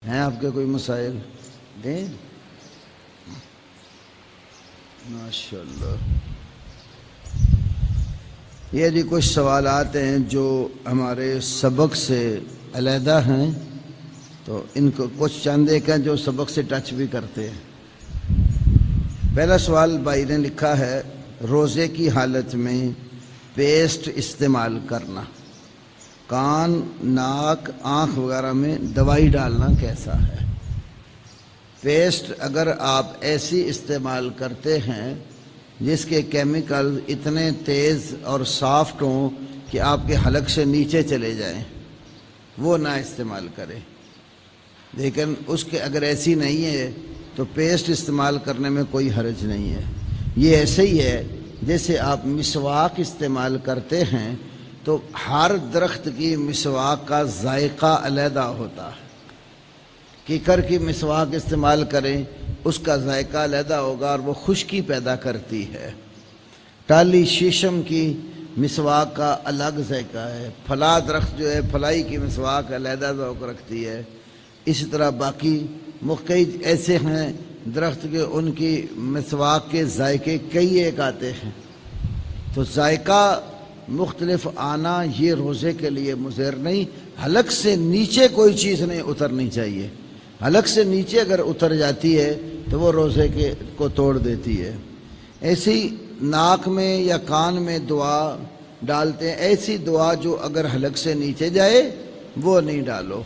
ہیں آپ کے کوئی مسائل؟ دیں ماشاءاللہ۔ یہ جی کچھ سوالات ہیں جو ہمارے سبق سے علیحدہ ہیں، تو ان کو کچھ چند ایک ہیں جو سبق سے ٹچ بھی کرتے ہیں۔ پہلا سوال بھائی نے لکھا ہے، روزے کی حالت میں پیسٹ استعمال کرنا، کان، ناک، آنکھ وغیرہ میں دوائی ڈالنا کیسا ہے؟ پیسٹ اگر آپ ایسی استعمال کرتے ہیں جس کے کیمیکل اتنے تیز اور سافٹ ہوں کہ آپ کے حلق سے نیچے چلے جائیں، وہ نہ استعمال کریں۔ لیکن اس کے اگر ایسی نہیں ہے تو پیسٹ استعمال کرنے میں کوئی حرج نہیں ہے۔ یہ ایسے ہی ہے جیسے آپ مسواک استعمال کرتے ہیں تو ہر درخت کی مسواک کا ذائقہ علیحدہ ہوتا ہے۔ کیکر کی مسواک استعمال کریں، اس کا ذائقہ علیحدہ ہوگا اور وہ خشکی پیدا کرتی ہے۔ ٹالی شیشم کی مسواک کا الگ ذائقہ ہے۔ پھلا درخت جو ہے، پھلائی کی مسواک علیحدہ ذوق رکھتی ہے۔ اسی طرح باقی مختلف ایسے ہیں درخت کے، ان کی مسواک کے ذائقے کئی ایک آتے ہیں، تو ذائقہ مختلف آنا یہ روزے کے لیے مضر نہیں۔ حلق سے نیچے کوئی چیز نہیں اترنی چاہیے۔ حلق سے نیچے اگر اتر جاتی ہے تو وہ روزے کو توڑ دیتی ہے۔ ایسی ناک میں یا کان میں دعا ڈالتے ہیں، ایسی دعا جو اگر حلق سے نیچے جائے وہ نہیں ڈالو۔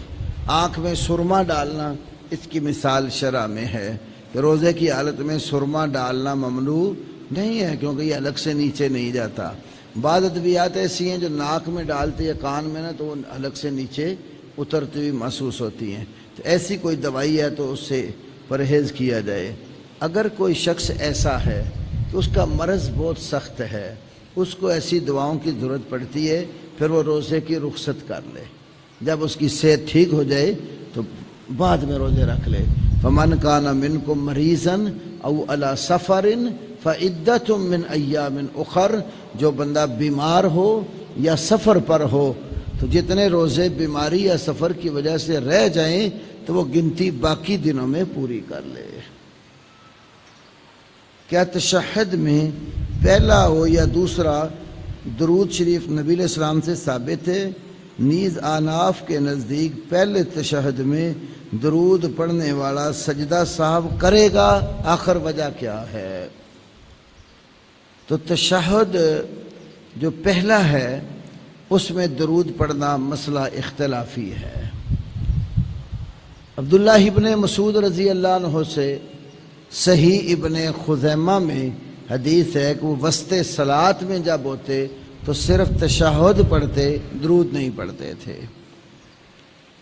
آنکھ میں سرما ڈالنا، اس کی مثال شرع میں ہے کہ روزے کی حالت میں سرما ڈالنا ممنوع نہیں ہے، کیونکہ یہ حلق سے نیچے نہیں جاتا۔ بعض ادویات ایسی ہیں جو ناک میں ڈالتے یا کان میں نا، تو وہ حلق سے نیچے اترتی ہوئی محسوس ہوتی ہیں، تو ایسی کوئی دوائی ہے تو اس سے پرہیز کیا جائے۔ اگر کوئی شخص ایسا ہے کہ اس کا مرض بہت سخت ہے، اس کو ایسی دواؤں کی ضرورت پڑتی ہے، پھر وہ روزے کی رخصت کر لے۔ جب اس کی صحت ٹھیک ہو جائے تو بعد میں روزے رکھ لے۔ فمن کان منکم مریضا او علی سفر فعدۃ من ایام اخر، جو بندہ بیمار ہو یا سفر پر ہو تو جتنے روزے بیماری یا سفر کی وجہ سے رہ جائیں تو وہ گنتی باقی دنوں میں پوری کر لے۔ کیا تشہد میں پہلا ہو یا دوسرا درود شریف نبی علیہ السلام سے ثابت ہے؟ نیز آناف کے نزدیک پہلے تشہد میں درود پڑھنے والا سجدہ سہو کرے گا، آخر وجہ کیا ہے؟ تو تشہد جو پہلا ہے اس میں درود پڑھنا مسئلہ اختلافی ہے۔ عبداللہ ابن مسعود رضی اللہ عنہ سے صحیح ابن خزیمہ میں حدیث ہے کہ وہ وسط صلاۃ میں جب ہوتے تو صرف تشہد پڑھتے، درود نہیں پڑھتے تھے۔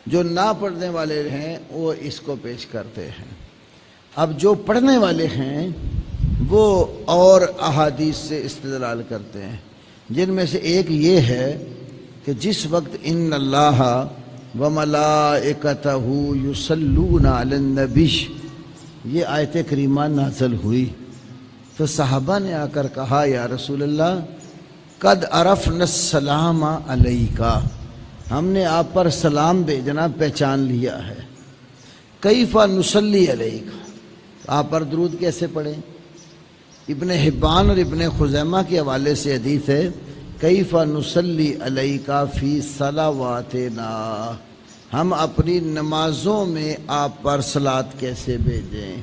جو نہ پڑھنے والے ہیں وہ اس کو پیش کرتے ہیں۔ اب جو پڑھنے والے ہیں وہ اور احادیث سے استدلال کرتے ہیں، جن میں سے ایک یہ ہے کہ جس وقت ان اللہ وملائکتہ یصلون علی النبی یہ آیت کریمہ نازل ہوئی تو صحابہ نے آ کر کہا، یا رسول اللہ قد عرفنا السلام علیکا، ہم نے آپ پر سلام بھیجنا پہچان لیا ہے۔ کیف نصلی علیکا، آپ پر درود کیسے پڑھیں؟ ابن حبان اور ابن خزیمہ کے حوالے سے حدیث ہے، کیف نصلی علیکا فی صلواتنا، ہم اپنی نمازوں میں آپ پر صلاۃ کیسے بھیجیں؟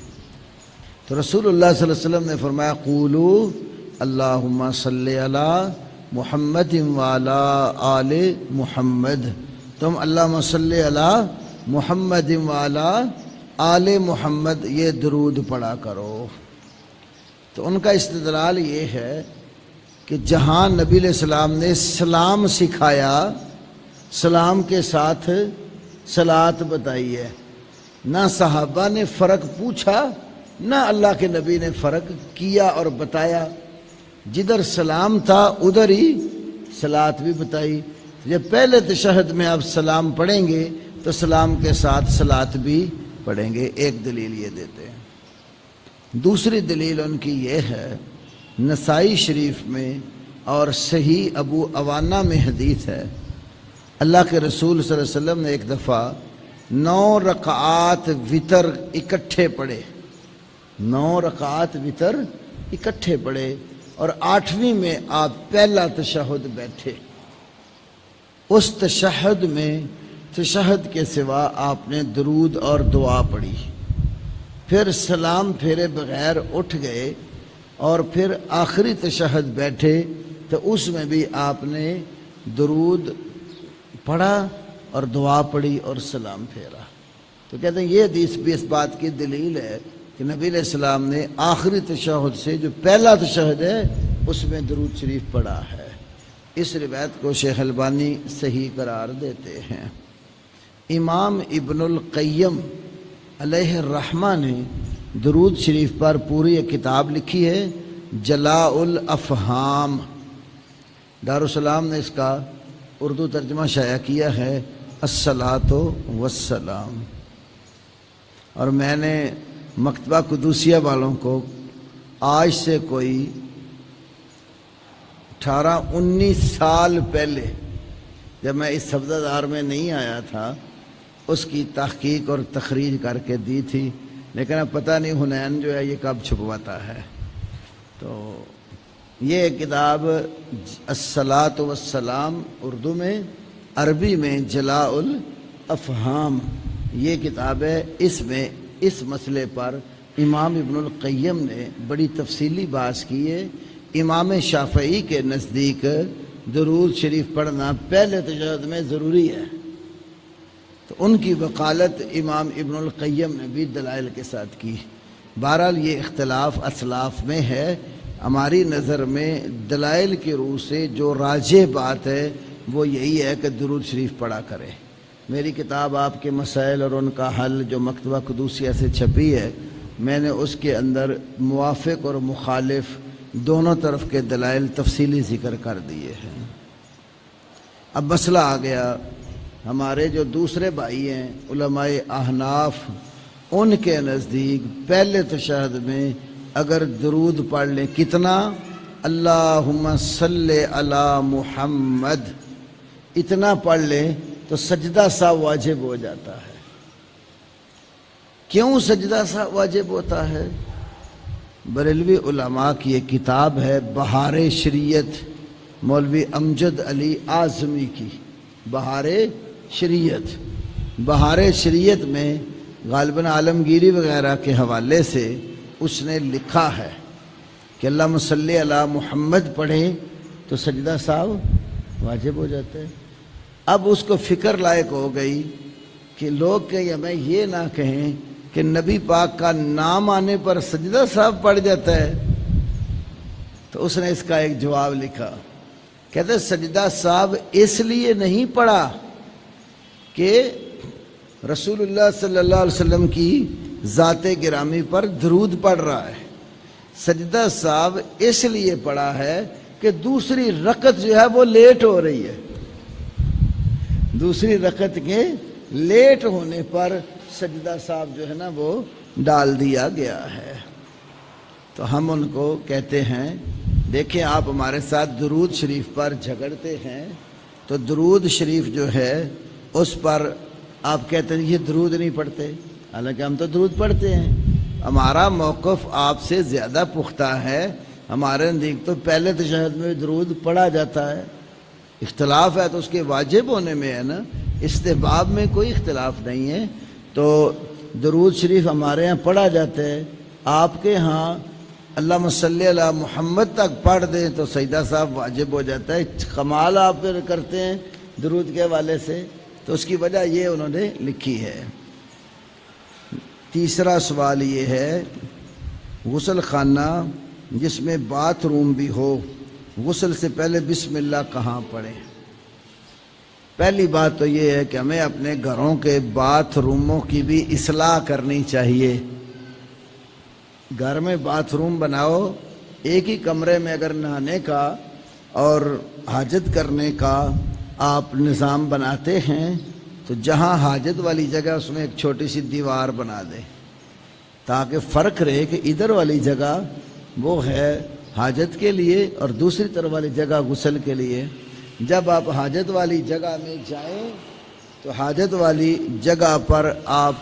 تو رسول اللہ صلی اللہ علیہ وسلم نے فرمایا، قولو اللہم صلی علی محمد وعلی آل محمد، تم اللہم صلی علی محمد وعلی آل محمد یہ درود پڑھا کرو۔ تو ان کا استدلال یہ ہے کہ جہاں نبی علیہ السلام نے سلام سکھایا، سلام کے ساتھ صلاۃ بتائی ہے، نہ صحابہ نے فرق پوچھا نہ اللہ کے نبی نے فرق کیا اور بتایا، جدھر سلام تھا ادھر ہی صلاۃ بھی بتائی۔ جب پہلے تشہد میں آپ سلام پڑھیں گے تو سلام کے ساتھ صلاۃ بھی پڑھیں گے۔ ایک دلیل یہ دیتے ہیں۔ دوسری دلیل ان کی یہ ہے، نسائی شریف میں اور صحیح ابو عوانہ میں حدیث ہے، اللہ کے رسول صلی اللہ علیہ وسلم نے ایک دفعہ 9 رکعات وطر اکٹھے پڑھے، 9 رکعات وطر اکٹھے پڑھے، اور 8ویں میں آپ پہلا تشہد بیٹھے۔ اس تشہد میں تشہد کے سوا آپ نے درود اور دعا پڑھی، پھر سلام پھیرے بغیر اٹھ گئے، اور پھر آخری تشہد بیٹھے تو اس میں بھی آپ نے درود پڑھا اور دعا پڑھی اور سلام پھیرا۔ تو کہتے ہیں یہ حدیث بھی اس بات کی دلیل ہے کہ نبی علیہ السلام نے آخری تشہد سے جو پہلا تشہد ہے اس میں درود شریف پڑھا ہے۔ اس روایت کو شیخ البانی صحیح قرار دیتے ہیں۔ امام ابن القیم علیہ الرحمہ نے درود شریف پر پوری ایک کتاب لکھی ہے، جلاء الافہام۔ دارالسلام نے اس کا اردو ترجمہ شائع کیا ہے، الصلاۃ والسلام۔ اور میں نے مکتبہ قدوسیہ والوں کو آج سے کوئی 18-19 سال پہلے، جب میں اس سبزہ دار میں نہیں آیا تھا، اس کی تحقیق اور تخریج کر کے دی تھی، لیکن اب پتہ نہیں حنین جو ہے یہ کب چھپواتا ہے۔ تو یہ کتاب الصلاۃ والسلام اردو میں، عربی میں جلاء الافہام یہ کتاب ہے۔ اس میں اس مسئلے پر امام ابن القیم نے بڑی تفصیلی بحث کی ہے۔ امام شافعی کے نزدیک درود شریف پڑھنا پہلے تشہد میں ضروری ہے، تو ان کی وکالت امام ابن القیم نے بھی دلائل کے ساتھ کی۔ بہرحال یہ اختلاف اسلاف میں ہے، ہماری نظر میں دلائل کی روح سے جو راجح بات ہے وہ یہی ہے کہ درود شریف پڑھا کرے۔ میری کتاب آپ کے مسائل اور ان کا حل جو مکتبہ قدوسیہ سے چھپی ہے، میں نے اس کے اندر موافق اور مخالف دونوں طرف کے دلائل تفصیلی ذکر کر دیے ہیں۔ اب مسئلہ آ گیا، ہمارے جو دوسرے بھائی ہیں علماء احناف، ان کے نزدیک پہلے تشہد میں اگر درود پڑھ لیں کتنا، اللہم صلی علی محمد، اتنا پڑھ لیں تو سجدہ سا واجب ہو جاتا ہے۔ کیوں سجدہ سا واجب ہوتا ہے؟ بریلوی علماء کی ایک کتاب ہے بہار شریعت، مولوی امجد علی اعظمی کی بہار شریعت۔ بہار شریعت میں غالباً عالمگیری وغیرہ کے حوالے سے اس نے لکھا ہے کہ اللہم صلی علی محمد پڑھیں تو سجدہ صاحب واجب ہو جاتا ہے۔ اب اس کو فکر لائق ہو گئی کہ لوگ کہ ہمیں یہ نہ کہیں کہ نبی پاک کا نام آنے پر سجدہ صاحب پڑھ جاتا ہے، تو اس نے اس کا ایک جواب لکھا، کہتے سجدہ صاحب اس لیے نہیں پڑھا کہ رسول اللہ صلی اللہ علیہ وسلم کی ذات گرامی پر درود پڑھ رہا ہے، سجدہ صاحب اس لیے پڑھا ہے کہ دوسری رکعت جو ہے وہ لیٹ ہو رہی ہے، دوسری رکعت کے لیٹ ہونے پر سجدہ صاحب جو ہے نا وہ ڈال دیا گیا ہے۔ تو ہم ان کو کہتے ہیں دیکھیں آپ ہمارے ساتھ درود شریف پر جھگڑتے ہیں، تو درود شریف جو ہے اس پر آپ کہتے ہیں یہ درود نہیں پڑھتے، حالانکہ ہم تو درود پڑھتے ہیں۔ ہمارا موقف آپ سے زیادہ پختہ ہے، ہمارے نزدیک تو پہلے تشہد میں درود پڑھا جاتا ہے، اختلاف ہے تو اس کے واجب ہونے میں ہے نا، استحباب میں کوئی اختلاف نہیں ہے۔ تو درود شریف ہمارے یہاں پڑھا جاتا ہے، آپ کے ہاں اللہم صلی علی محمد تک پڑھ دیں تو سجدہ صاحب واجب ہو جاتا ہے۔ کمال آپ پھر کرتے ہیں درود کے حوالے سے، تو اس کی وجہ یہ انہوں نے لکھی ہے۔ تیسرا سوال یہ ہے، غسل خانہ جس میں باتھ روم بھی ہو، غسل سے پہلے بسم اللہ کہاں پڑھیں؟ پہلی بات تو یہ ہے کہ ہمیں اپنے گھروں کے باتھ روموں کی بھی اصلاح کرنی چاہیے۔ گھر میں باتھ روم بناؤ، ایک ہی کمرے میں اگر نہانے کا اور حاجت کرنے کا آپ نظام بناتے ہیں تو جہاں حاجت والی جگہ اس میں ایک چھوٹی سی دیوار بنا دیں، تاکہ فرق رہے کہ ادھر والی جگہ وہ ہے حاجت کے لیے اور دوسری طرف والی جگہ غسل کے لیے۔ جب آپ حاجت والی جگہ میں جائیں تو حاجت والی جگہ پر آپ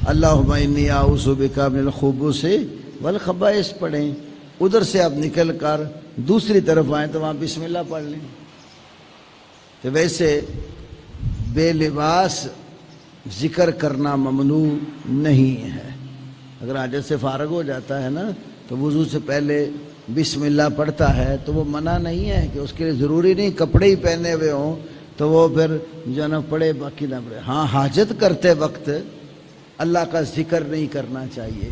اللہم انی اعوذ بک من الخبث والخبائث پڑھیں، ادھر سے آپ نکل کر دوسری طرف آئیں تو وہاں بسم اللہ پڑھ لیں۔ تو ویسے بے لباس ذکر کرنا ممنوع نہیں ہے۔ اگر حاجت سے فارغ ہو جاتا ہے نا تو وضو سے پہلے بسم اللہ پڑھتا ہے تو وہ منع نہیں ہے کہ اس کے لیے ضروری نہیں کپڑے ہی پہنے ہوئے ہوں تو وہ پھر جو نہ پڑھے باقی نہ پڑھے۔ ہاں حاجت کرتے وقت اللہ کا ذکر نہیں کرنا چاہیے۔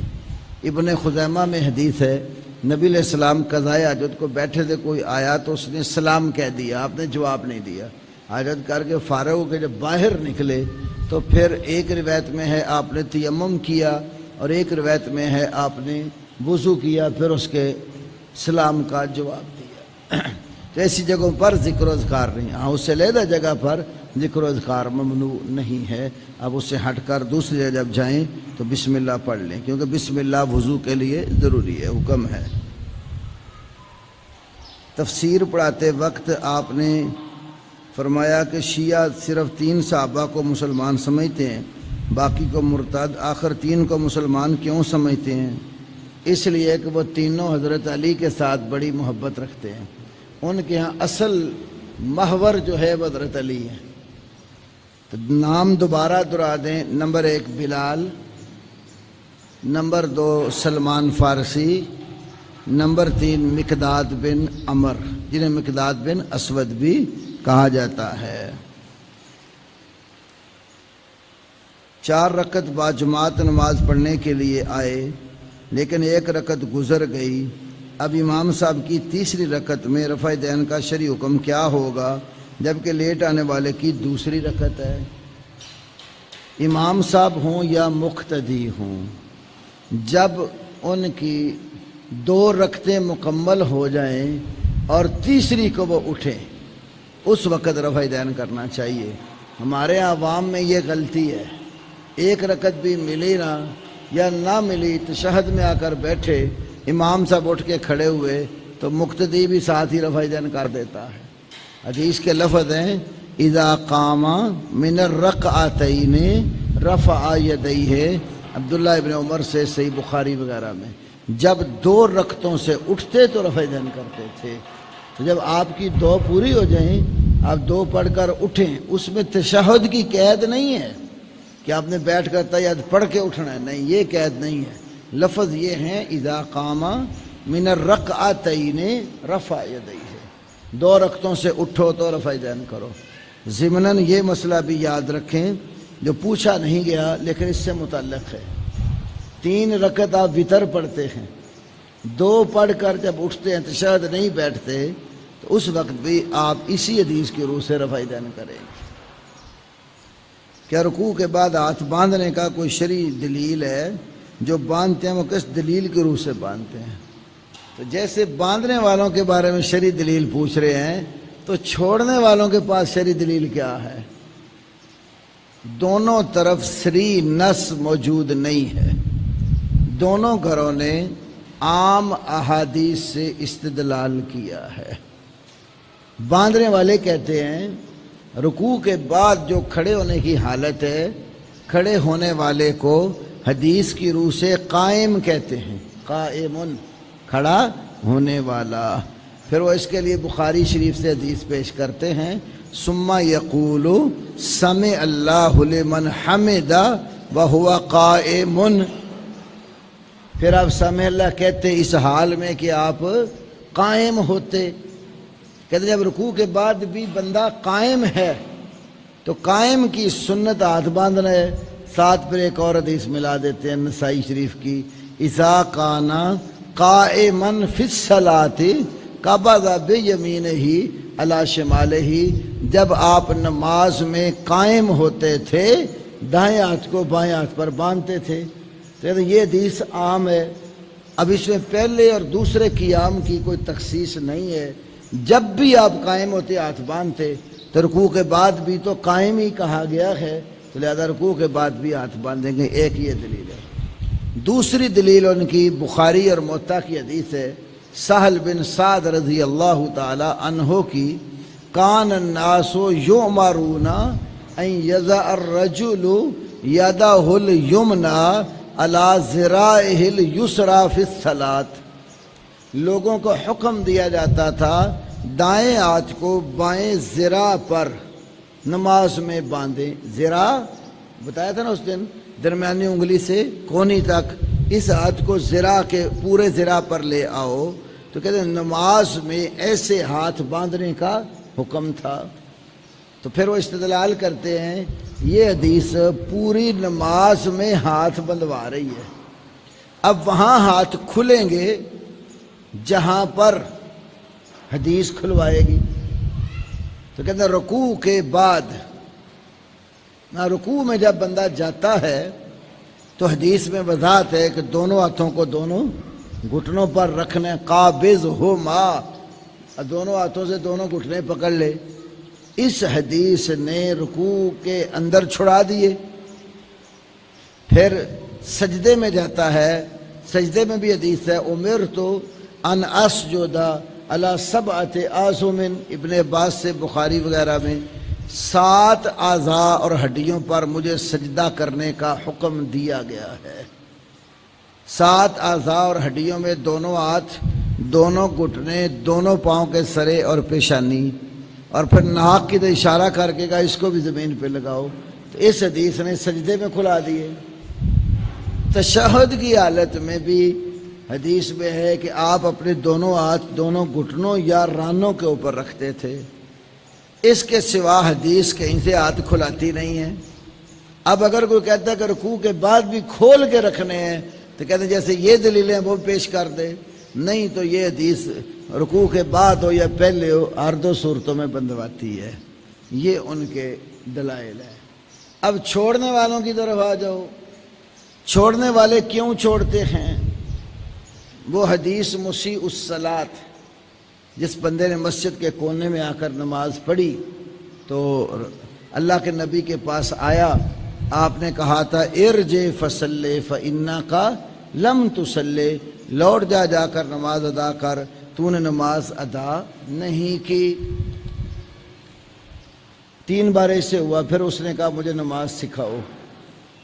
ابن خزیمہ میں حدیث ہے، نبی علیہ السلام قضائے حاجت کو بیٹھے تھے، کوئی آیا تو اس نے سلام کہہ دیا، آپ نے جواب نہیں دیا۔ حاجت کر کے فارغ ہو کے جب باہر نکلے تو پھر ایک روایت میں ہے آپ نے تیمم کیا اور ایک روایت میں ہے آپ نے وضو کیا، پھر اس کے سلام کا جواب دیا۔ تو ایسی جگہوں پر ذکر و اذکار نہیں، ہاں اس سے علیحدہ جگہ پر ذکر و اذکار ممنوع نہیں ہے۔ اب اس سے ہٹ کر دوسری جگہ جب جائیں تو بسم اللہ پڑھ لیں، کیونکہ بسم اللہ وضو کے لیے ضروری ہے، حکم ہے۔ تفسیر پڑھاتے وقت آپ نے فرمایا کہ شیعہ صرف 3 صحابہ کو مسلمان سمجھتے ہیں، باقی کو مرتد، آخر 3 کو مسلمان کیوں سمجھتے ہیں؟ اس لیے کہ وہ تینوں حضرت علی کے ساتھ بڑی محبت رکھتے ہیں، ان کے ہاں اصل محور جو ہے وہ حضرت علی ہے۔ تو نام دوبارہ دہرا دیں، نمبر 1 بلال، نمبر 2 سلمان فارسی، نمبر 3 مقداد بن عمر، جنہیں مقداد بن اسود بھی کہا جاتا ہے۔ 4 رکعت باجماعت نماز پڑھنے کے لیے آئے لیکن 1 رکعت گزر گئی، اب امام صاحب کی تیسری رکعت میں رفع دین کا شرعی حکم کیا ہوگا جبکہ لیٹ آنے والے کی دوسری رکعت ہے؟ امام صاحب ہوں یا مقتدی ہوں، جب ان کی 2 رکعتیں مکمل ہو جائیں اور تیسری کو وہ اٹھیں اس وقت رفع دین کرنا چاہیے۔ ہمارے عوام میں یہ غلطی ہے، 1 رکعت بھی ملی نہ یا نہ ملی تشہد میں آ کر بیٹھے، امام صاحب اٹھ کے کھڑے ہوئے تو مقتدی بھی ساتھ ہی رفع دین کر دیتا ہے۔ حدیث کے لفظ ہیں اذا قام من الرکعتین رفع یدیہ، عبداللہ ابن عمر سے صحیح بخاری وغیرہ میں، جب 2 رکعتوں سے اٹھتے تو رفع دین کرتے تھے۔ تو جب آپ کی 2 پوری ہو جائیں، آپ 2 پڑھ کر اٹھیں، اس میں تشہد کی قید نہیں ہے کہ آپ نے بیٹھ کر تشہد پڑھ کے اٹھنا ہے، نہیں، یہ قید نہیں ہے۔ لفظ یہ ہیں اذا قام من الرکعتین رفع یدیہ، 2 رکعتوں سے اٹھو تو رفع دین کرو۔ ضمناً یہ مسئلہ بھی یاد رکھیں جو پوچھا نہیں گیا لیکن اس سے متعلق ہے، 3 رکعت آپ وتر پڑھتے ہیں، 2 پڑھ کر جب اٹھتے ہیں تشہد نہیں بیٹھتے تو اس وقت بھی آپ اسی حدیث کی روح سے رفع دین کریں گے۔ کیا رکوع کے بعد ہاتھ باندھنے کا کوئی شرعی دلیل ہے؟ جو باندھتے ہیں وہ کس دلیل کی روح سے باندھتے ہیں؟ تو جیسے باندھنے والوں کے بارے میں شرعی دلیل پوچھ رہے ہیں تو چھوڑنے والوں کے پاس شرعی دلیل کیا ہے؟ دونوں طرف صریح نص موجود نہیں ہے، دونوں گھروں نے عام احادیث سے استدلال کیا ہے۔ باندھنے والے کہتے ہیں رکوع کے بعد جو کھڑے ہونے کی حالت ہے، کھڑے ہونے والے کو حدیث کی روح سے قائم کہتے ہیں، قائمن، کھڑا ہونے والا۔ پھر وہ اس کے لیے بخاری شریف سے حدیث پیش کرتے ہیں ثم یقول سمع اللہ لمن حمدہ وہو قائم، پھر آپ سمع اللہ کہتے اس حال میں کہ آپ قائم ہوتے۔ کہتے جب رکوع کے بعد بھی بندہ قائم ہے تو قائم کی سنت ہاتھ باندھنا ہے، ساتھ پھر ایک اور حدیث ملا دیتے ہیں نسائی شریف کی، اذا کان قائما فی الصلاۃ قبض بیمینہ علی شمالہ، جب آپ نماز میں قائم ہوتے تھے دائیں ہاتھ کو بائیں ہاتھ پر باندھتے تھے۔ تو یہ حدیث عام ہے، اب اس میں پہلے اور دوسرے قیام کی کوئی تخصیص نہیں ہے، جب بھی آپ قائم ہوتے ہاتھ باندھتے، تو رکوع کے بعد بھی تو قائم ہی کہا گیا ہے، تو لہذا رکوع کے بعد بھی ہاتھ باندھیں گے۔ ایک یہ دلیل ہے۔ دوسری دلیل ان کی بخاری اور موطا کی حدیث ہے، سہل بن سعد رضی اللہ تعالی عنہ کی، کان الناس یؤمرون ان یضع الرجل یدہ الیمنی علی ذراعہ الیسری فی الصلاۃ، لوگوں کو حکم دیا جاتا تھا دائیں ہاتھ کو بائیں ذراع پر نماز میں باندھیں۔ ذراع بتایا تھا نا اس دن، درمیانی انگلی سے کونی تک اس ہاتھ کو ذراع کے پورے ذراع پر لے آؤ، تو کہتے ہیں نماز میں ایسے ہاتھ باندھنے کا حکم تھا۔ تو پھر وہ استدلال کرتے ہیں یہ حدیث پوری نماز میں ہاتھ بندھوا رہی ہے۔ اب وہاں ہاتھ کھلیں گے جہاں پر حدیث کھلوائے گی۔ تو کہتے ہیں رکوع کے بعد، رکوع میں جب بندہ جاتا ہے تو حدیث میں وضاحت ہے کہ دونوں ہاتھوں کو دونوں گھٹنوں پر رکھنے، قابضہما، دونوں ہاتھوں سے دونوں گھٹنے پکڑ لے۔ اس حدیث نے رکوع کے اندر چھڑا دیے۔ پھر سجدے میں جاتا ہے، سجدے میں بھی حدیث ہے امرت ان اسجد علی سبعۃ اعظم، ابن عباس سے بخاری وغیرہ میں 7 اعضاء اور ہڈیوں پر مجھے سجدہ کرنے کا حکم دیا گیا ہے۔ 7 اعضاء اور ہڈیوں میں دونوں ہاتھ، دونوں گھٹنے، دونوں پاؤں کے سرے اور پیشانی، اور پھر ناک کی تو اشارہ کر کے کہا اس کو بھی زمین پہ لگاؤ۔ تو اس حدیث نے سجدے میں کھلا دیے۔ تشہد کی حالت میں بھی حدیث میں ہے کہ آپ اپنے دونوں ہاتھ دونوں گھٹنوں یا رانوں کے اوپر رکھتے تھے، اس کے سوا حدیث کہیں سے ہاتھ کھلاتی نہیں ہے۔ اب اگر کوئی کہتا ہے کہ رکوع کے بعد بھی کھول کے رکھنے ہیں تو کہتے ہیں جیسے یہ دلیلیں وہ پیش کر دے، نہیں تو یہ حدیث رکوع کے بعد ہو یا پہلے ہو ہر دو صورتوں میں بندھواتی ہے۔ یہ ان کے دلائل ہے۔ اب چھوڑنے والوں کی طرف آ جاؤ۔ چھوڑنے والے کیوں چھوڑتے ہیں؟ وہ حدیث مسیء الصلاۃ، جس بندے نے مسجد کے کونے میں آ کر نماز پڑھی تو اللہ کے نبی کے پاس آیا، آپ نے کہا تھا ارجع فصلی فانک لم تصلی، لوٹ جا کر نماز ادا کر، تو نے نماز ادا نہیں کی۔ 3 بار ایسے ہوا، پھر اس نے کہا مجھے نماز سکھاؤ۔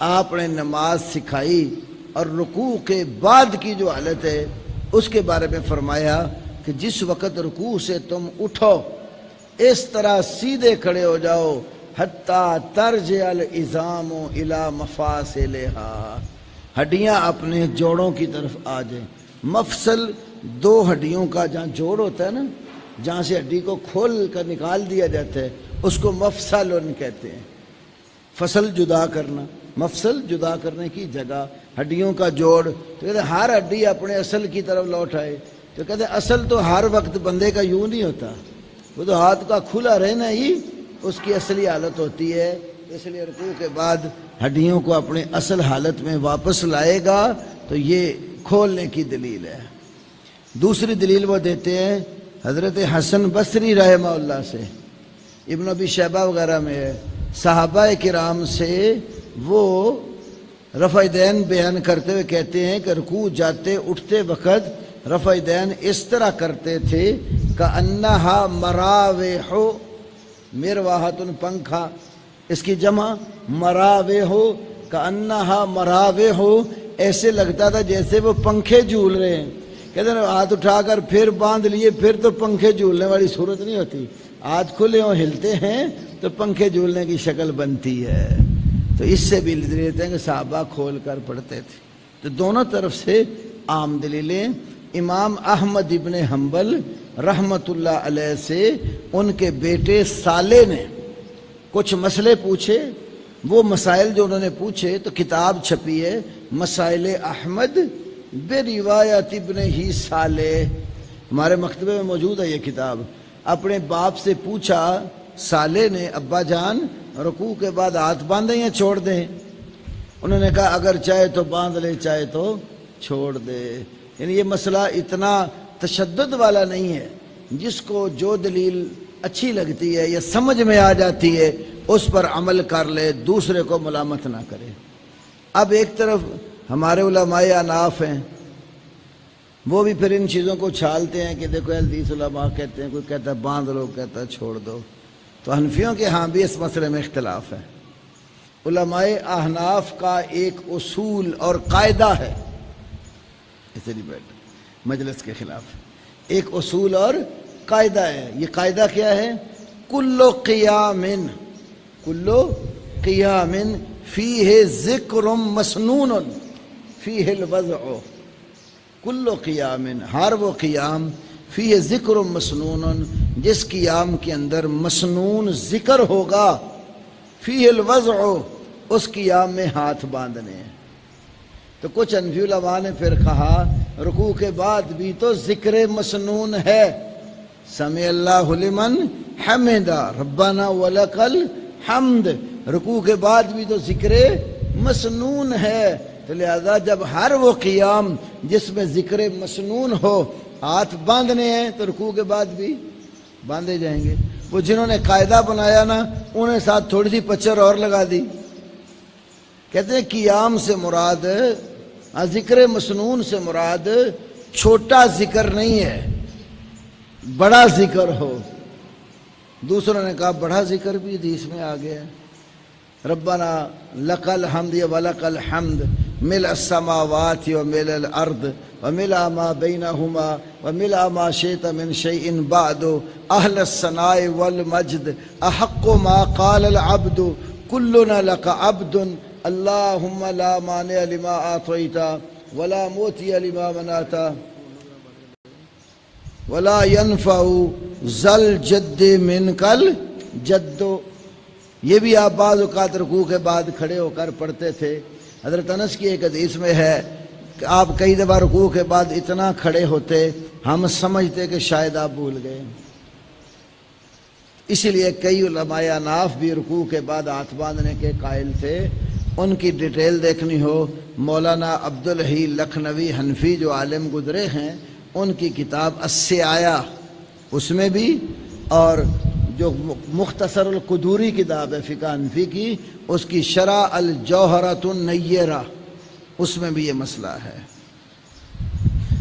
آپ نے نماز سکھائی، اور رکوع کے بعد کی جو حالت ہے اس کے بارے میں فرمایا کہ جس وقت رکوع سے تم اٹھو اس طرح سیدھے کھڑے ہو جاؤ حتیٰ ترجع العظام الی مفاصلہا، ہڈیاں اپنے جوڑوں کی طرف آ جائیں۔ مفصل 2 ہڈیوں کا جہاں جوڑ ہوتا ہے نا، جہاں سے ہڈی کو کھول کر نکال دیا جاتا ہے، اس کو مفصل کہتے ہیں۔ فصل جدا کرنا، مفصل جدا کرنے کی جگہ، ہڈیوں کا جوڑ۔ تو کہتے ہیں ہر ہڈی اپنے اصل کی طرف لوٹ آئے۔ تو کہتے ہیں اصل تو ہر وقت بندے کا یوں نہیں ہوتا، وہ تو ہاتھ کا کھلا رہنا ہی اس کی اصلی حالت ہوتی ہے۔ اس لیے رکوع کے بعد ہڈیوں کو اپنے اصل حالت میں واپس لائے گا، تو یہ کھولنے کی دلیل ہے۔ دوسری دلیل وہ دیتے ہیں حضرت حسن بصری رحمہ اللہ سے، ابن ابی شیبہ وغیرہ میں ہے، صحابہ کرام سے وہ رفع دین بیان کرتے ہوئے کہتے ہیں کہ رکوع جاتے اٹھتے وقت رفع دین اس طرح کرتے تھے کأنہا مراوح، مرواحۃ پنکھا، اس کی جمع مراوح، کأنہا مراوح، ایسے لگتا تھا جیسے وہ پنکھے جھول رہے ہیں۔ کہتے ہیں ہاتھ اٹھا کر پھر باندھ لیے، پھر تو پنکھے جھولنے والی صورت نہیں ہوتی، ہاتھ کھلے ہوں ہلتے ہیں تو پنکھے جھولنے کی شکل بنتی ہے۔ تو اس سے بھی دلیل ہیں کہ صحابہ کھول کر پڑھتے تھے۔ تو دونوں طرف سے عام دلیلیں۔ امام احمد ابن حنبل رحمۃ اللہ علیہ سے ان کے بیٹے صالح نے کچھ مسئلے پوچھے، وہ مسائل جو انہوں نے پوچھے تو کتاب چھپی ہے مسائل احمد بروایت ابن ہی صالح، ہمارے مکتبے میں موجود ہے یہ کتاب۔ اپنے باپ سے پوچھا صالح نے، ابا جان رکوع کے بعد ہاتھ باندھیں یا چھوڑ دیں؟ انہوں نے کہا اگر چاہے تو باندھ لے، چاہے تو چھوڑ دے۔ یعنی یہ مسئلہ اتنا تشدد والا نہیں ہے، جس کو جو دلیل اچھی لگتی ہے یا سمجھ میں آ جاتی ہے اس پر عمل کر لے، دوسرے کو ملامت نہ کرے۔ اب ایک طرف ہمارے علماء اناف ہیں، وہ بھی پھر ان چیزوں کو چھالتے ہیں کہ دیکھو حدیث علماء کہتے ہیں، کوئی کہتا ہے باندھ لو، کہتا ہے چھوڑ دو۔ تو حنفیوں کے ہاں بھی اس مسئلے میں اختلاف ہے۔ علماء احناف کا ایک اصول اور قاعدہ ہے، اسے نہیں بیٹھ مجلس کے خلاف، ایک اصول اور قاعدہ ہے۔ یہ قاعدہ کیا ہے؟ کل قیام فیہ ذکر مسنون فیہ الوضع، کل قیام، ہر وہ قیام، فیہ ذکر مسنون، جس قیام کے اندر مسنون ذکر ہوگا، فیہ الوضع، اس قیام میں ہاتھ باندھنے ہیں۔ تو کچھ حنفی علماء نے پھر کہا رکوع کے بعد بھی تو ذکر مسنون ہے، سمع اللہ لمن حمدہ ربنا ولک الحمد، رکوع کے بعد بھی تو ذکر مسنون ہے۔ تو لہذا جب ہر وہ قیام جس میں ذکر مسنون ہو ہاتھ باندھنے ہیں تو رکوع کے بعد بھی باندھے جائیں گے۔ وہ جنہوں نے قاعدہ بنایا نا، انہیں ساتھ تھوڑی سی پچر اور لگا دی، کہتے ہیں قیام سے مراد، ذکر مسنون سے مراد چھوٹا ذکر نہیں ہے، بڑا ذکر ہو۔ دوسروں نے کہا بڑا ذکر بھی حدیث میں آ گیا ہے، ربنا لک الحمد ولک الحمد ملء السماوات وملء الارض وملء ما بینہما وملء ما شئت من شیء بعد اہل الثناء والمجد احق ما قال العبد کلنا لک عبد اللہم لا مانع لما اعطیت ولا معطی لما منعت ولا ينفع ذا الجد منک الجد۔ یہ بھی آپ بعض اوقات رکوع کے بعد کھڑے ہو کر پڑھتے تھے۔ حضرت انس کی ایک حدیث میں ہے کہ آپ کئی دفعہ رکوع کے بعد اتنا کھڑے ہوتے ہم سمجھتے کہ شاید آپ بھول گئے۔ اسی لیے کئی علماء احناف بھی رکوع کے بعد ہاتھ باندھنے کے قائل تھے۔ ان کی ڈیٹیل دیکھنی ہو، مولانا عبدالحی لکھنوی حنفی جو عالم گزرے ہیں، ان کی کتاب السعایہ، اس میں بھی، اور جو مختصر القدوری کتاب ہے فقہ حنفی کی، اس کی شرح الجوہرۃ النیرہ، اس میں بھی یہ مسئلہ ہے۔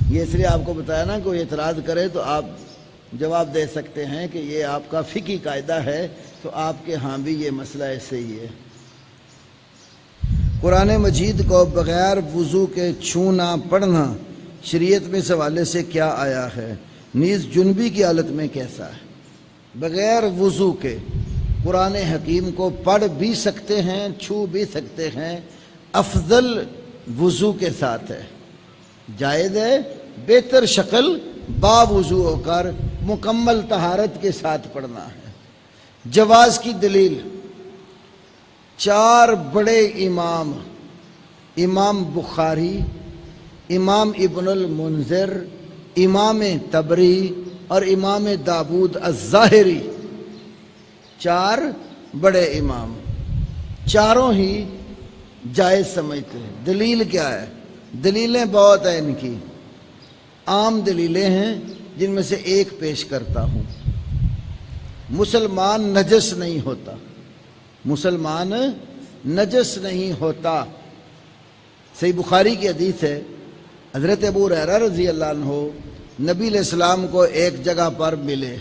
یہ اس لیے آپ کو بتایا نا، کوئی اعتراض کرے تو آپ جواب دے سکتے ہیں کہ یہ آپ کا فقہی قاعدہ ہے، تو آپ کے ہاں بھی یہ مسئلہ ایسے ہی ہے۔ قرآن مجید کو بغیر وضو کے چھونا پڑھنا شریعت میں اس حوالے سے کیا آیا ہے؟ نیز جنبی کی حالت میں کیسا ہے؟ بغیر وضو کے قرآن حکیم کو پڑھ بھی سکتے ہیں، چھو بھی سکتے ہیں، افضل وضو کے ساتھ ہے، جائز ہے، بہتر شکل با وضو ہو کر مکمل طہارت کے ساتھ پڑھنا ہے۔ جواز کی دلیل، 4 بڑے امام، امام بخاری، امام ابن المنذر، امام طبری اور امام داود الظاہری، 4 بڑے امام، چاروں ہی جائز سمجھتے ہیں۔ دلیل کیا ہے؟ دلیلیں بہت ہیں ان کی، عام دلیلیں ہیں جن میں سے ایک پیش کرتا ہوں۔ مسلمان نجس نہیں ہوتا، مسلمان نجس نہیں ہوتا۔ صحیح بخاری کی حدیث ہے، حضرت ابو ہریرہ رضی اللہ عنہ نبی علیہ السلام کو ایک جگہ پر ملے،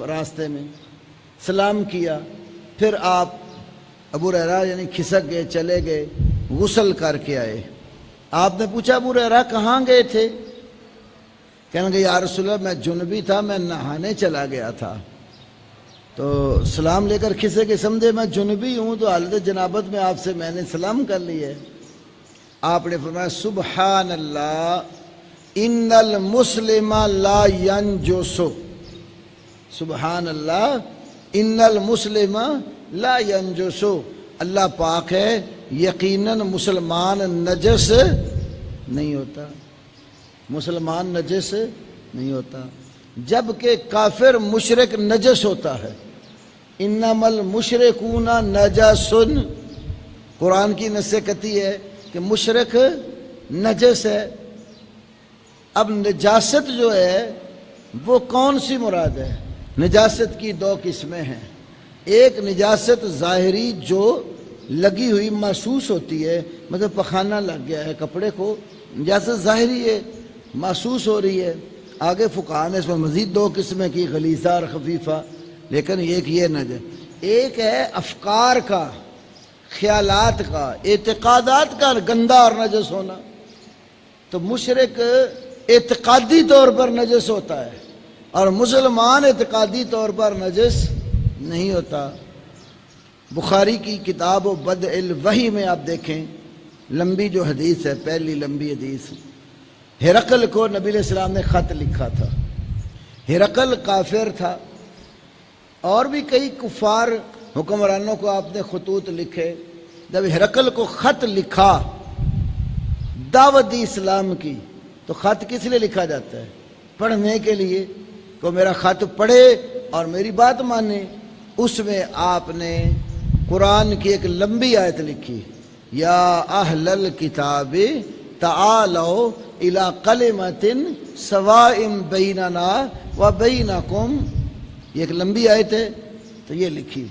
راستے میں سلام کیا، پھر آپ ابو ہریرہ یعنی کھسک گئے، چلے گئے، غسل کر کے آئے۔ آپ نے پوچھا ابو ہریرہ کہاں گئے تھے؟ کہنے لگے یا رسول اللہ میں جنبی تھا، میں نہانے چلا گیا تھا۔ تو سلام لے کر کھسے کے سمجھے میں جنبی ہوں، تو حالت جنابت میں آپ سے میں نے سلام کر لی ہے۔ آپ نے فرمایا سبحان اللہ ان المسلم لا ینجس، سبحان اللہ ان المسلم لا ینجس، اللہ پاک ہے، یقیناً مسلمان نجس نہیں ہوتا، مسلمان نجس نہیں ہوتا، جبکہ کافر مشرک نجس ہوتا ہے۔ انما المشرکون نجس، قرآن کی نص قطعی ہے کہ مشرک نجس ہے۔ اب نجاست جو ہے وہ کون سی مراد ہے؟ نجاست کی 2 قسمیں ہیں، ایک نجاست ظاہری جو لگی ہوئی محسوس ہوتی ہے، مطلب پخانہ لگ گیا ہے کپڑے کو، نجاست ظاہری ہے، محسوس ہو رہی ہے۔ آگے فقہاء نے اس میں مزید 2 قسمیں کی، غلیظہ اور خفیفہ، لیکن ایک یہ نجس۔ ایک ہے افکار کا، خیالات کا، اعتقادات کا گندا اور نجس ہونا۔ تو مشرک اعتقادی طور پر نجس ہوتا ہے اور مسلمان اعتقادی طور پر نجس نہیں ہوتا۔ بخاری کی کتاب و بدء الوحی میں آپ دیکھیں، لمبی جو حدیث ہے، پہلی لمبی حدیث، ہرقل کو نبی علیہ السلام نے خط لکھا تھا۔ ہرقل کافر تھا، اور بھی کئی کفار حکمرانوں کو آپ نے خطوط لکھے۔ جب ہرقل کو خط لکھا دعوت دی اسلام کی، تو خط کس لیے لکھا جاتا ہے؟ پڑھنے کے لیے، کو میرا خط پڑھے اور میری بات مانے۔ اس میں آپ نے قرآن کی ایک لمبی آیت لکھی، یا اہل الکتاب تعالوا الی کلمۃ سواء بیننا وبینکم، یہ ایک لمبی آیت ہے، تو یہ لکھی۔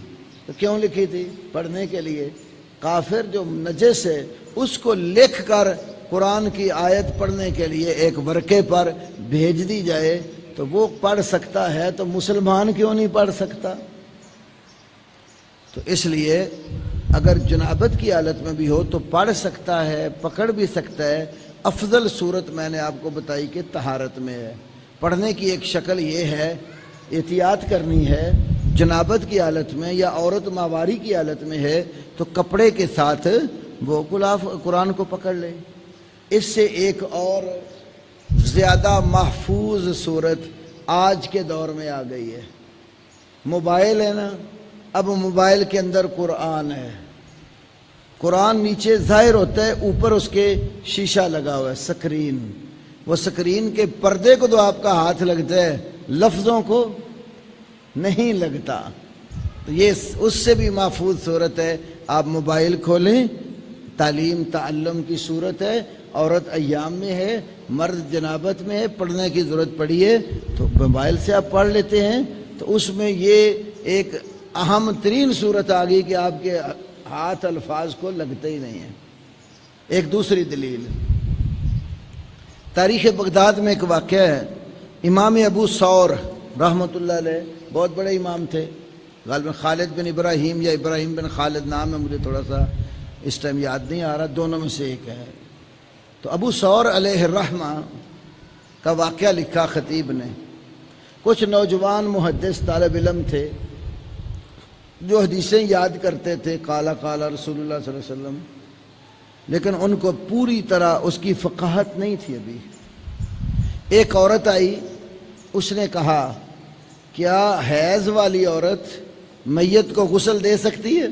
تو کیوں لکھی تھی؟ پڑھنے کے لیے۔ کافر جو نجس ہے اس کو لکھ کر قرآن کی آیت پڑھنے کے لیے ایک ورقے پر بھیج دی جائے تو وہ پڑھ سکتا ہے، تو مسلمان کیوں نہیں پڑھ سکتا؟ تو اس لیے اگر جنابت کی حالت میں بھی ہو تو پڑھ سکتا ہے، پکڑ بھی سکتا ہے۔ افضل صورت میں نے آپ کو بتائی کہ طہارت میں ہے۔ پڑھنے کی ایک شکل یہ ہے، احتیاط کرنی ہے۔ جنابت کی حالت میں یا عورت ماواری کی حالت میں ہے تو کپڑے کے ساتھ وہ قرآن کو پکڑ لے۔ اس سے ایک اور زیادہ محفوظ صورت آج کے دور میں آ گئی ہے۔ موبائل ہے نا، اب موبائل کے اندر قرآن ہے، قرآن نیچے ظاہر ہوتا ہے، اوپر اس کے شیشہ لگا ہوا ہے، سکرین۔ وہ سکرین کے پردے کو تو آپ کا ہاتھ لگتا ہے، لفظوں کو نہیں لگتا۔ تو یہ اس سے بھی محفوظ صورت ہے۔ آپ موبائل کھولیں، تعلیم تعلم کی صورت ہے، عورت ایام میں ہے، مرد جنابت میں ہے، پڑھنے کی ضرورت پڑی ہے تو موبائل سے آپ پڑھ لیتے ہیں۔ تو اس میں یہ ایک اہم ترین صورت آ گئی کہ آپ کے ہاتھ الفاظ کو لگتے ہی نہیں ہیں۔ ایک دوسری دلیل، تاریخ بغداد میں ایک واقعہ ہے۔ امام ابو ثور رحمۃ اللہ علیہ بہت بڑے امام تھے، غالباً خالد بن ابراہیم یا ابراہیم بن خالد نام ہے، مجھے تھوڑا سا اس ٹائم یاد نہیں آ رہا، دونوں میں سے ایک ہے۔ تو ابو ثور علیہ الرحمہ کا واقعہ لکھا خطیب نے۔ کچھ نوجوان محدث طالب علم تھے جو حدیثیں یاد کرتے تھے، قال قال رسول اللہ صلی اللہ علیہ وسلم، لیکن ان کو پوری طرح اس کی فقاہت نہیں تھی ابھی۔ ایک عورت آئی، اس نے کہا کیا حیض والی عورت میت کو غسل دے سکتی ہے؟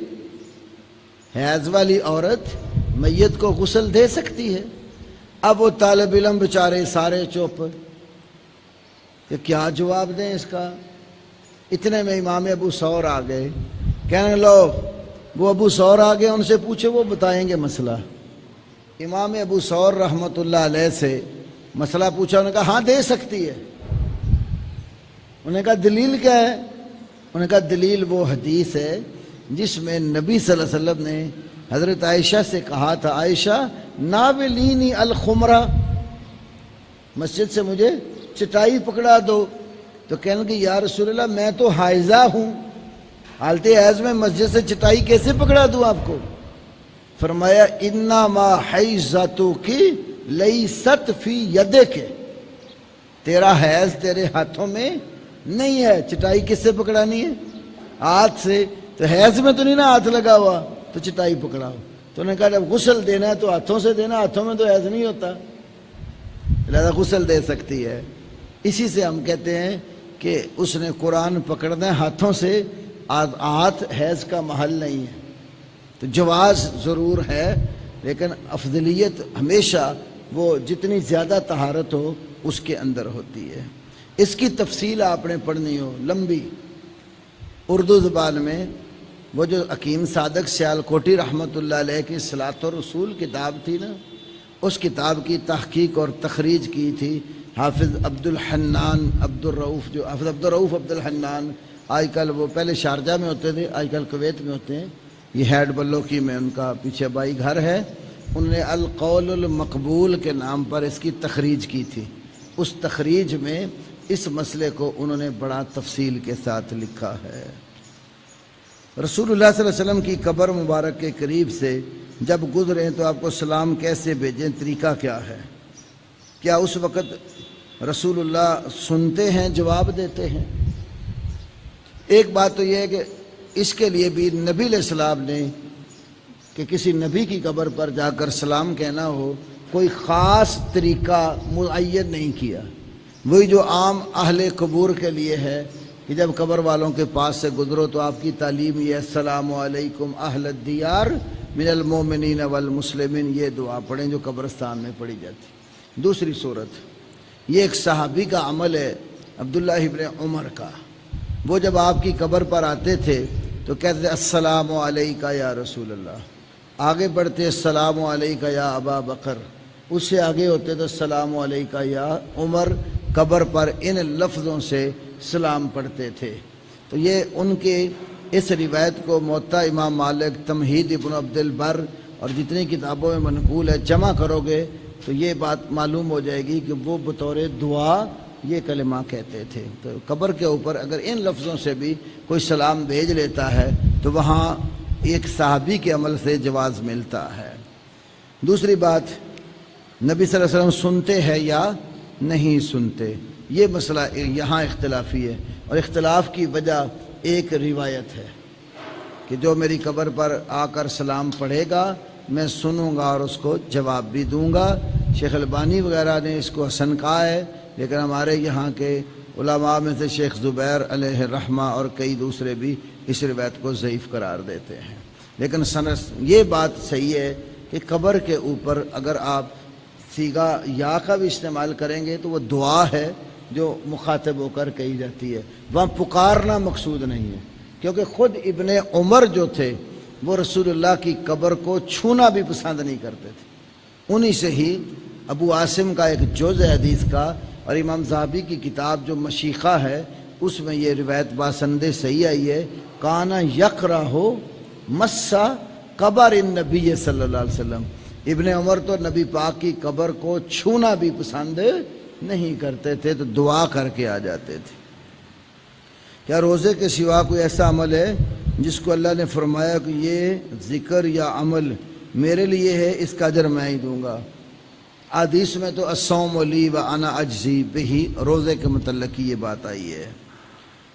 حیض والی عورت میت کو غسل دے سکتی ہے؟ اب وہ طالب علم بیچارے سارے چپ کہ کیا جواب دیں اس کا۔ اتنے میں امام ابو ثور آ گئے، کہنے لو وہ ابو ثور آ گئے، ان سے پوچھے، وہ بتائیں گے مسئلہ۔ امام ابو ثور رحمۃ اللہ علیہ سے مسئلہ پوچھا، انہوں نے کہا ہاں دے سکتی ہے۔ انہوں نے کہا دلیل کیا ہے؟ انہوں نے کہا دلیل وہ حدیث ہے جس میں نبی صلی اللہ علیہ وسلم نے حضرت عائشہ سے کہا تھا، عائشہ ناولینی الخمرہ، مسجد سے مجھے چٹائی پکڑا دو۔ تو کہنے لگی یا رسول اللہ میں تو حائضہ ہوں، حالت حیض میں مسجد سے چٹائی کیسے پکڑا دوں آپ کو؟ فرمایا انما حیضتک لیست فی یدک، تیرا حیض تیرے ہاتھوں میں نہیں ہے، چٹائی کس سے پکڑانی ہے؟ ہاتھ سے۔ تو حیض میں تو نہیں نا ہاتھ لگا ہوا، تو چٹائی پکڑاؤ۔ تو انہوں نے کہا جب غسل دینا ہے تو ہاتھوں سے دینا، ہاتھوں میں تو حیض نہیں ہوتا، لہذا غسل دے سکتی ہے۔ اسی سے ہم کہتے ہیں کہ اس نے قرآن پکڑنا ہے ہاتھوں سے، ہاتھ حیض کا محل نہیں ہے۔ تو جواز ضرور ہے، لیکن افضلیت ہمیشہ وہ جتنی زیادہ طہارت ہو اس کے اندر ہوتی ہے۔ اس کی تفصیل آپ نے پڑھنی ہو لمبی اردو زبان میں، وہ جو حکیم صادق سیالکوٹی رحمۃ اللہ علیہ کی صلاۃ الرسول کتاب تھی نا، اس کتاب کی تحقیق اور تخریج کی تھی حافظ عبد الحنان عبد الرؤف، جو حافظ عبد الرؤف عبد الحنان، آج کل وہ پہلے شارجہ میں ہوتے تھے، آج کل کویت میں ہوتے ہیں، یہ ہیڈ بلوکی میں ان کا پیچھے بائی گھر ہے۔ انہوں نے القول المقبول کے نام پر اس کی تخریج کی تھی۔ اس تخریج میں اس مسئلے کو انہوں نے بڑا تفصیل کے ساتھ لکھا ہے۔ رسول اللہ صلی اللہ علیہ وسلم کی قبر مبارک کے قریب سے جب گزریں تو آپ کو سلام کیسے بھیجیں، طریقہ کیا ہے؟ کیا اس وقت رسول اللہ سنتے ہیں، جواب دیتے ہیں؟ ایک بات تو یہ ہے کہ اس کے لیے بھی نبی علیہ السلام نے کہ کسی نبی کی قبر پر جا کر سلام کہنا ہو، کوئی خاص طریقہ معین نہیں کیا، وہی جو عام اہل قبور کے لیے ہے کہ جب قبر والوں کے پاس سے گزرو تو آپ کی تعلیم یہ السلام علیکم اہل الدیار من المومنین والمسلمین، یہ دعا پڑھیں جو قبرستان میں پڑھی جاتی۔ دوسری صورت، یہ ایک صحابی کا عمل ہے عبداللہ ابن عمر کا، وہ جب آپ کی قبر پر آتے تھے تو کہتے تھے السلام علیکہ یا رسول اللہ، آگے بڑھتے السلام علیکہ یا ابا بکر، اس سے آگے ہوتے تو السلام علیکہ یا عمر، قبر پر ان لفظوں سے سلام پڑھتے تھے۔ تو یہ ان کے اس روایت کو موطا امام مالک، تمہید ابن عبد البر اور جتنی کتابوں میں منقول ہے جمع کرو گے تو یہ بات معلوم ہو جائے گی کہ وہ بطور دعا یہ کلمہ کہتے تھے۔ تو قبر کے اوپر اگر ان لفظوں سے بھی کوئی سلام بھیج لیتا ہے تو وہاں ایک صحابی کے عمل سے جواز ملتا ہے۔ دوسری بات، نبی صلی اللہ علیہ وسلم سنتے ہیں یا نہیں سنتے، یہ مسئلہ یہاں اختلافی ہے، اور اختلاف کی وجہ ایک روایت ہے کہ جو میری قبر پر آ کر سلام پڑھے گا میں سنوں گا اور اس کو جواب بھی دوں گا۔ شیخ البانی وغیرہ نے اس کو حسن کہا ہے، لیکن ہمارے یہاں کے علماء میں سے شیخ زبیر علیہ الرحمہ اور کئی دوسرے بھی اس روایت کو ضعیف قرار دیتے ہیں۔ لیکن یہ بات صحیح ہے کہ قبر کے اوپر اگر آپ صیغہ یا کا بھی استعمال کریں گے تو وہ دعا ہے جو مخاطب ہو کر کہی جاتی ہے، وہاں پکارنا مقصود نہیں ہے، کیونکہ خود ابن عمر جو تھے وہ رسول اللہ کی قبر کو چھونا بھی پسند نہیں کرتے تھے۔ انہی سے ہی ابو عاصم کا ایک جز ہے حدیث کا، اور امام ذہبی کی کتاب جو مشیخہ ہے اس میں یہ روایت باسند صحیح آئی ہے، کانا یقرہ مسا قبر النبی صلی اللہ علیہ وسلم، ابن عمر تو نبی پاک کی قبر کو چھونا بھی پسند نہیں کرتے تھے، تو دعا کر کے آ جاتے تھے۔ کیا روزے کے سوا کوئی ایسا عمل ہے جس کو اللہ نے فرمایا کہ یہ ذکر یا عمل میرے لیے ہے، اس کا اجر میں ہی دوں گا؟ حدیث میں تو الصوم لی وانا اجزی بہ، روزے کے متعلق یہ بات آئی ہے۔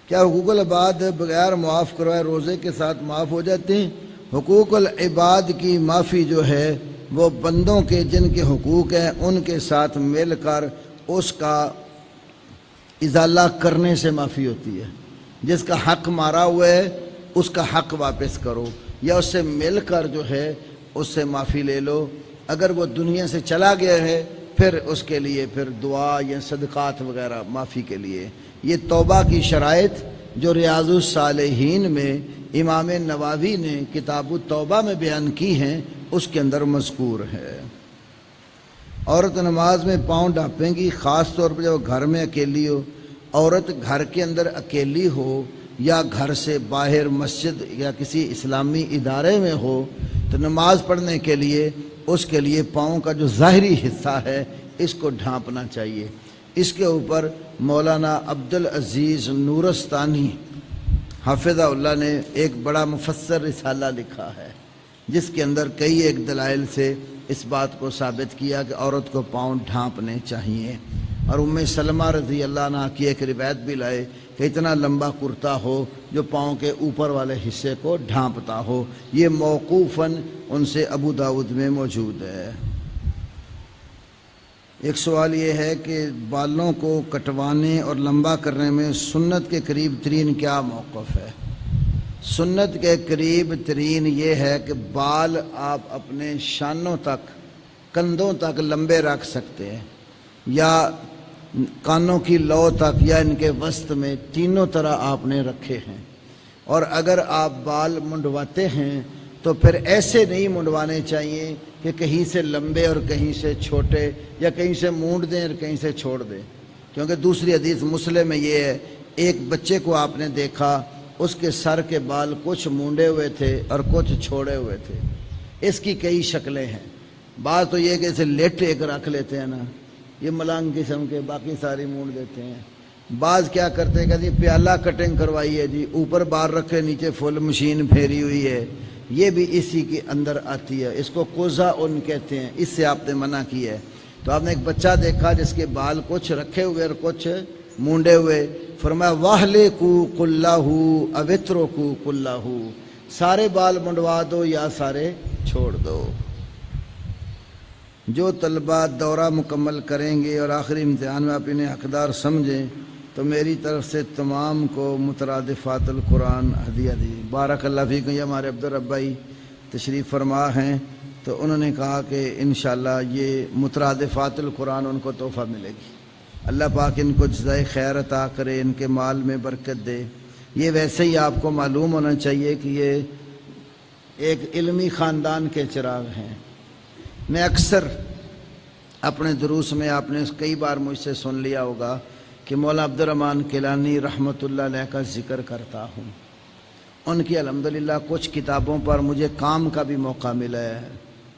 کیا حقوق العباد بغیر معاف کروائے روزے کے ساتھ معاف ہو جاتے ہیں؟ حقوق العباد کی معافی جو ہے وہ بندوں کے جن کے حقوق ہیں ان کے ساتھ مل کر اس کا ازالہ کرنے سے معافی ہوتی ہے۔ جس کا حق مارا ہوا ہے اس کا حق واپس کرو، یا اس سے مل کر جو ہے اس سے معافی لے لو۔ اگر وہ دنیا سے چلا گیا ہے پھر اس کے لیے پھر دعا یا صدقات وغیرہ معافی کے لیے۔ یہ توبہ کی شرائط جو ریاض الصالحین میں امام نووی نے کتاب التوبہ میں بیان کی ہیں اس کے اندر مذکور ہے۔ عورت نماز میں پاؤں ڈھانپیں گی، خاص طور پر جب گھر میں اکیلی ہو۔ عورت گھر کے اندر اکیلی ہو یا گھر سے باہر مسجد یا کسی اسلامی ادارے میں ہو تو نماز پڑھنے کے لیے اس کے لیے پاؤں کا جو ظاہری حصہ ہے اس کو ڈھانپنا چاہیے۔ اس کے اوپر مولانا عبدالعزیز نورستانی حافظہ اللہ نے ایک بڑا مفسر رسالہ لکھا ہے جس کے اندر کئی ایک دلائل سے اس بات کو ثابت کیا کہ عورت کو پاؤں ڈھانپنے چاہیے۔ اور ام سلمہ رضی اللہ عنہ کی ایک روایت بھی لائے کہ اتنا لمبا کرتا ہو جو پاؤں کے اوپر والے حصے کو ڈھانپتا ہو۔ یہ موقوفاً ان سے ابو داؤد میں موجود ہے۔ ایک سوال یہ ہے کہ بالوں کو کٹوانے اور لمبا کرنے میں سنت کے قریب ترین کیا موقف ہے؟ سنت کے قریب ترین یہ ہے کہ بال آپ اپنے شانوں تک، کندھوں تک لمبے رکھ سکتے ہیں، یا کانوں کی لو تک، یا ان کے وسط میں، تینوں طرح آپ نے رکھے ہیں۔ اور اگر آپ بال منڈواتے ہیں تو پھر ایسے نہیں منڈوانے چاہیے کہ کہیں سے لمبے اور کہیں سے چھوٹے، یا کہیں سے مونڈ دیں اور کہیں سے چھوڑ دیں، کیونکہ دوسری حدیث مسلم میں یہ ہے ایک بچے کو آپ نے دیکھا اس کے سر کے بال کچھ مونڈے ہوئے تھے اور کچھ چھوڑے ہوئے تھے۔ اس کی کئی شکلیں ہیں۔ بعض تو یہ کہ اسے لٹ ایک رکھ لیتے ہیں نا، یہ ملنگ قسم کے، باقی ساری مونڈ دیتے ہیں۔ بعض کیا کرتے ہیں کہ جی پیالہ کٹنگ کروائی ہے جی، اوپر بار رکھے نیچے فل مشین پھیری ہوئی ہے، یہ بھی اسی کے اندر آتی ہے، اس کو کوزا ان کہتے ہیں، اس سے آپ نے منع کیا ہے۔ تو آپ نے ایک بچہ دیکھا جس کے بال کچھ رکھے ہوئے اور کچھ مونڈے ہوئے، فرمایا واہلکو کلہ اوترکو کلہ، سارے بال منڈوا دو یا سارے چھوڑ دو۔ جو طلبہ دورہ مکمل کریں گے اور آخری امتحان میں آپ انہیں حقدار سمجھیں تو میری طرف سے تمام کو مترادفات القرآن ہدیہ دی۔ بارک اللہ فیکم۔ یہ ہمارے عبدالرب بھائی تشریف فرما ہیں، تو انہوں نے کہا کہ انشاءاللہ یہ مترادفات القرآن ان کو تحفہ ملے گی۔ اللہ پاک ان کو جزائے خیر عطا کرے، ان کے مال میں برکت دے۔ یہ ویسے ہی آپ کو معلوم ہونا چاہیے کہ یہ ایک علمی خاندان کے چراغ ہیں۔ میں اکثر اپنے دروس میں، آپ نے کئی بار مجھ سے سن لیا ہوگا کہ مولانا عبدالرحمن کیلانی رحمۃ اللہ علیہ کا ذکر کرتا ہوں۔ ان کی الحمدللہ کچھ کتابوں پر مجھے کام کا بھی موقع ملا ہے۔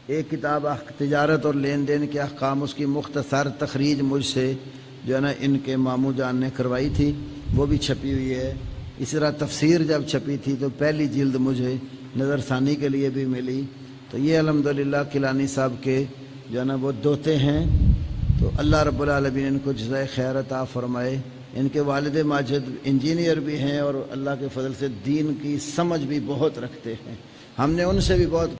ایک کتاب تجارت اور لین دین کے احکام، اس کی مختصر تخریج مجھ سے جو ہے نا ان کے ماموں جان نے کروائی تھی، وہ بھی چھپی ہوئی ہے۔ اس طرح تفسیر جب چھپی تھی تو پہلی جلد مجھے نظر ثانی کے لیے بھی ملی۔ تو یہ الحمدللہ کیلانی صاحب کے جو ہے نا وہ دوتے ہیں، تو اللہ رب العالمین ان کو جزائے خیر عطا فرمائے۔ ان کے والد ماجد انجینئر بھی ہیں اور اللہ کے فضل سے دین کی سمجھ بھی بہت رکھتے ہیں۔ ہم نے ان سے بھی بہت